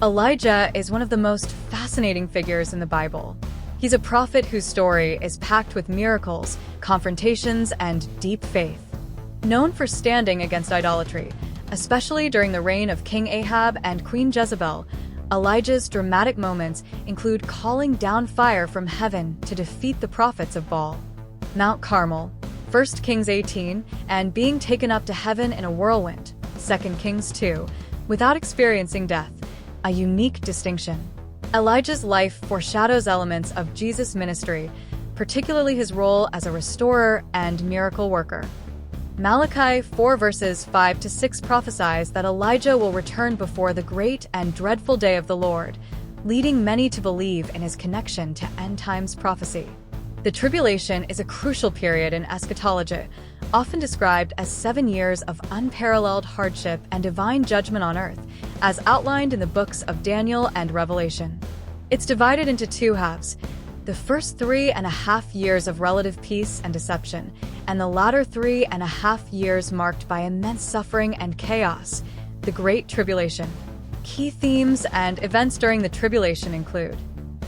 Elijah is one of the most fascinating figures in the Bible. He's a prophet whose story is packed with miracles, confrontations, and deep faith. Known for standing against idolatry, especially during the reign of King Ahab and Queen Jezebel, Elijah's dramatic moments include calling down fire from heaven to defeat the prophets of Baal, Mount Carmel, 1 Kings 18, and being taken up to heaven in a whirlwind, 2 Kings 2, without experiencing death, a unique distinction. Elijah's life foreshadows elements of Jesus' ministry, particularly his role as a restorer and miracle worker. Malachi 4 verses 5-6 prophesies that Elijah will return before the great and dreadful day of the Lord, leading many to believe in his connection to end-times prophecy. The tribulation is a crucial period in eschatology, often described as 7 years of unparalleled hardship and divine judgment on earth, as outlined in the books of Daniel and Revelation. It's divided into two halves: the first 3.5 years of relative peace and deception, and the latter 3.5 years marked by immense suffering and chaos, the Great Tribulation. Key themes and events during the tribulation include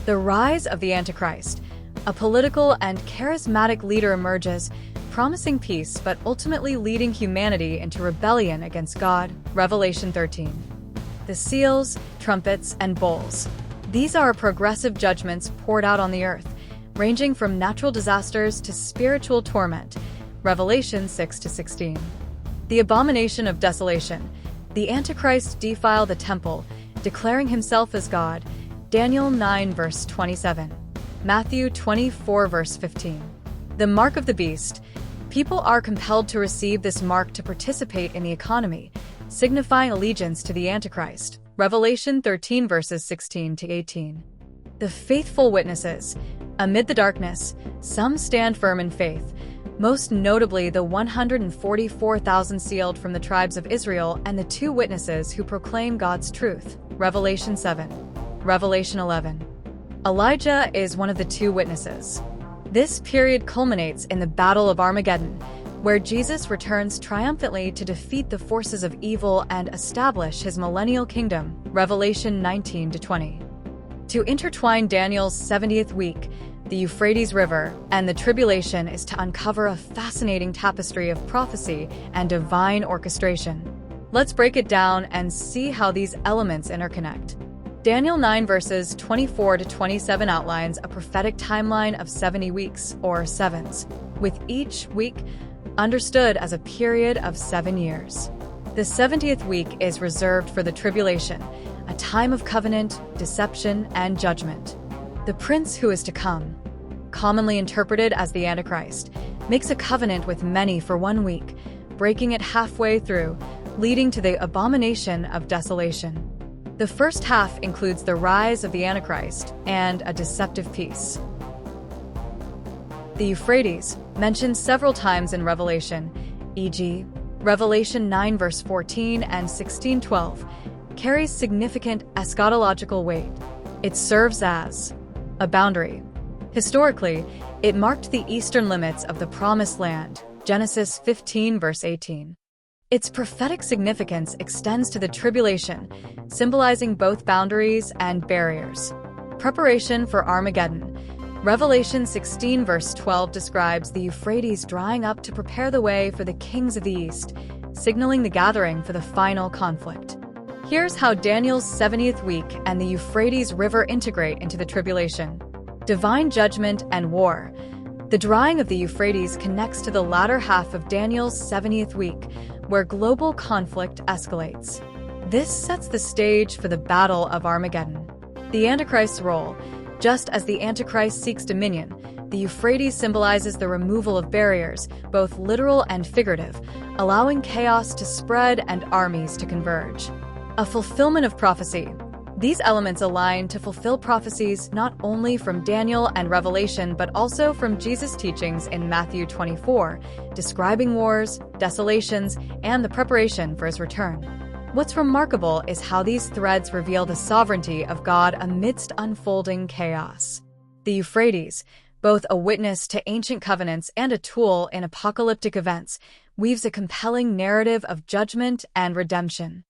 the rise of the Antichrist. A political and charismatic leader emerges, promising peace but ultimately leading humanity into rebellion against God, Revelation 13. The seals, trumpets, and bowls. These are progressive judgments poured out on the earth, ranging from natural disasters to spiritual torment, Revelation 6-16. The abomination of desolation. The Antichrist defile the temple, declaring himself as God, Daniel 9 verse 27. Matthew 24 verse 15. The mark of the beast. People are compelled to receive this mark to participate in the economy, signifying allegiance to the Antichrist. Revelation 13 verses 16-18. The faithful witnesses. Amid the darkness, some stand firm in faith, most notably the 144,000 sealed from the tribes of Israel and the 2 witnesses who proclaim God's truth. Revelation 7. Revelation 11. Elijah is one of the 2 witnesses. This period culminates in the Battle of Armageddon, where Jesus returns triumphantly to defeat the forces of evil and establish his millennial kingdom, Revelation 19-20. To intertwine Daniel's 70th week, the Euphrates River, and the tribulation is to uncover a fascinating tapestry of prophecy and divine orchestration. Let's break it down and see how these elements interconnect. Daniel 9 verses 24-27 outlines a prophetic timeline of 70 weeks, or sevens, with each week understood as a period of 7 years. The 70th week is reserved for the tribulation, a time of covenant, deception, and judgment. The prince who is to come, commonly interpreted as the Antichrist, makes a covenant with many for 1 week, breaking it halfway through, leading to the abomination of desolation. The first half includes the rise of the Antichrist and a deceptive peace. The Euphrates, mentioned several times in Revelation, e.g., Revelation 9 verse 14 and 16:12, carries significant eschatological weight. It serves as a boundary. Historically, it marked the eastern limits of the Promised Land, Genesis 15 verse 18. Its prophetic significance extends to the tribulation, symbolizing both boundaries and barriers. Preparation for Armageddon. Revelation 16 verse 12 describes the Euphrates drying up to prepare the way for the kings of the east, signaling the gathering for the final conflict. Here's how Daniel's 70th week and the Euphrates River integrate into the tribulation. Divine judgment and war. The drying of the Euphrates connects to the latter half of Daniel's 70th week, where global conflict escalates. This sets the stage for the Battle of Armageddon. The Antichrist's role. Just as the Antichrist seeks dominion, the Euphrates symbolizes the removal of barriers, both literal and figurative, allowing chaos to spread and armies to converge. A fulfillment of prophecy. These elements align to fulfill prophecies not only from Daniel and Revelation but also from Jesus' teachings in Matthew 24, describing wars, desolations, and the preparation for his return. What's remarkable is how these threads reveal the sovereignty of God amidst unfolding chaos. The Euphrates, both a witness to ancient covenants and a tool in apocalyptic events, weaves a compelling narrative of judgment and redemption.